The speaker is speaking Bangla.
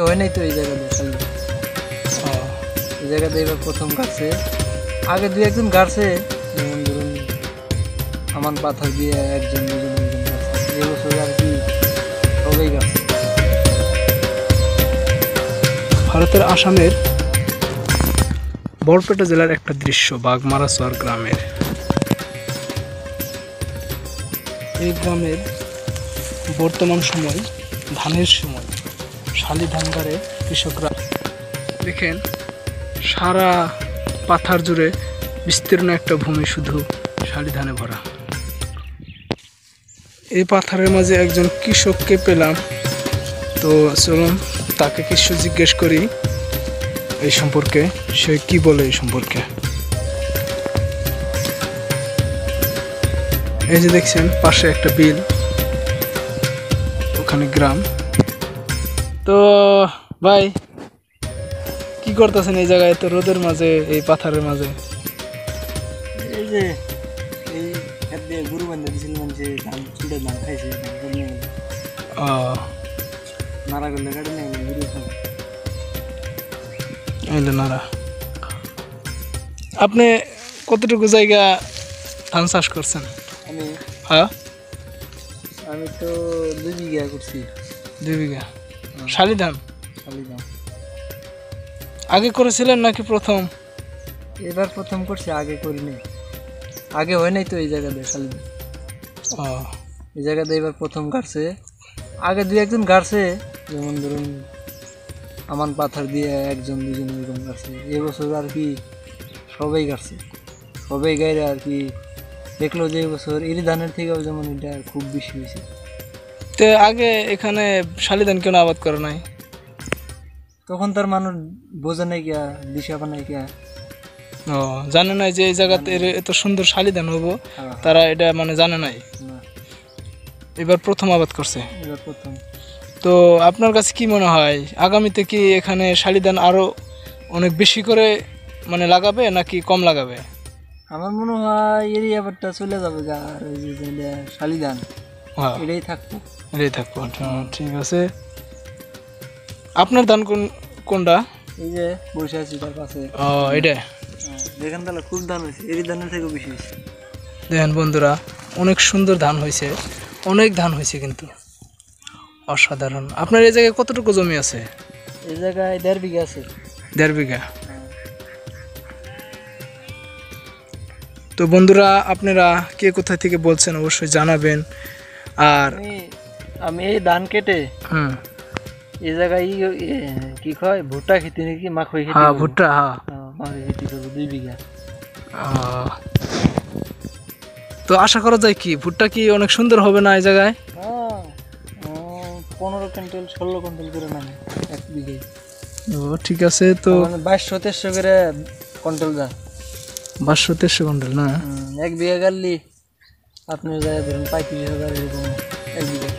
হয় নাই তো এই জায়গাতে খালি এই জায়গাতে এবার প্রথম গাছে আগে দুই একজন গাছে, যেমন ধরুন আমান পাথর দিয়ে একজন দুজন দুজন গাছে, এবছর আর কি সবাই গাছে। ভারতের আসামের বরপেটা জেলার একটা দৃশ্য বাগমারাচর গ্রামের। এই গ্রামের বর্তমান সময় ধানের সময়, শালি ধান গাড়ে কৃষকরা দেখেন সারা পাথার জুড়ে বিস্তীর্ণ একটা ভূমি শুধু শালি ধানে ভরা। এই পাথারের মাঝে একজন কৃষককে পেলাম, তো চলুন তাকে কিছু জিজ্ঞেস করি এই সম্পর্কে, সে কি বলে এই সম্পর্কে। এই যে দেখছেন পাশে একটা বিল, ওখানে গ্রাম। তো ভাই কি করতেছেন এই জায়গায় তো রোদের মাঝে, এই পাথরের মাঝে? এই যে এই খেত দিয়ে গরু বান্ধা দিয়েছিল, মানুষে ধান ছুটে ধান খাইছে, ধান করে নিয়ে গেল, নাড়া করলে কাটে নিয়ে গেল গরু খাবে। এলে নারা। আপনি কতটুকু জায়গা ধান চাষ করছেন? হ্যাঁ আমি তো 2 বিঘা করছি। 2 বিঘা শালি ধান? শালি ধান আগে করেছিলেন নাকি প্রথম? এবার প্রথম করছি, আগে করিনি, আগে হয় নাই তো এই জায়গাতে শালি ধান। এই জায়গাতে এবার প্রথম গাড়ছে, আগে দুই একজন গাড়ছে, যেমন ধরুন আমান পাথর দিয়ে একজন দুজন এরকম গাড়ছে। এবছর আর কি সবাই গাড়ছে, সবাই গাইরে আর কি দেখলো যে এবছর এরি ধানের থেকেও যেমন এটা খুব বেশি হয়েছে। তো আগে এখানে শালি ধান কেন আবাদ করে নাই? তখন তার মানুষ বোঝে নাই কিয়া, দিশা বানাই কিয়া, জানে নাই যে এই জায়গাতে এত সুন্দর শালি ধান হবো, তারা এটা মানে জানে নাই। এবার প্রথম আবাদ করছে। এবার প্রথম। তো আপনার কাছে কি মনে হয় আগামীতে কি এখানে শালি ধান আরো অনেক বেশি করে মানে লাগাবে নাকি কম লাগাবে? আমার মনে হয় এরই ব্যাপারটা চলে যাবে, আর ওই যে শালি ধান এটাই থাকবো। এটাই থাকবো, ঠিক আছে। আপনার ধান কোনটা? এই যে বসে আছি তার পাশে। এটা দেখেন তাহলে খুব ধান হয়েছে, এরই ধানের থেকেও বেশি হয়েছে। দেখেন বন্ধুরা, অনেক সুন্দর ধান হয়েছে, অনেক ধান হয়েছে কিন্তু অসাধারণ। আপনার এই জায়গায় কতটুকু জমি আছে? এই জায়গায় 1.5 বিঘা আছে। 1.5 বিঘা। তো বন্ধুরা, আপনারা কে কোথা থেকে বলছেন অবশ্যই জানাবেন। আর আমি এই ধান কেটে এই জায়গায় কি কয় ভুট্টা খেতে নাকি মাখই খেতে। হ্যাঁ ভুট্টা, হ্যাঁ মাখই খেতে করবো 2 বিঘা। তো আশা করা যায় কি ভুট্টা কি অনেক সুন্দর হবে না এই জায়গায়? 15 কুইন্টাল 16 কুইন্টাল করে নামে 1 বিঘায়। ঠিক আছে। তো 2200-2300 করে কুইন্টাল যায়। 2200-2300 কুইন্টাল না? 1 বিঘা গাড়লি আপনার যায় ধরুন 35,000 এরকম 1 বিঘা।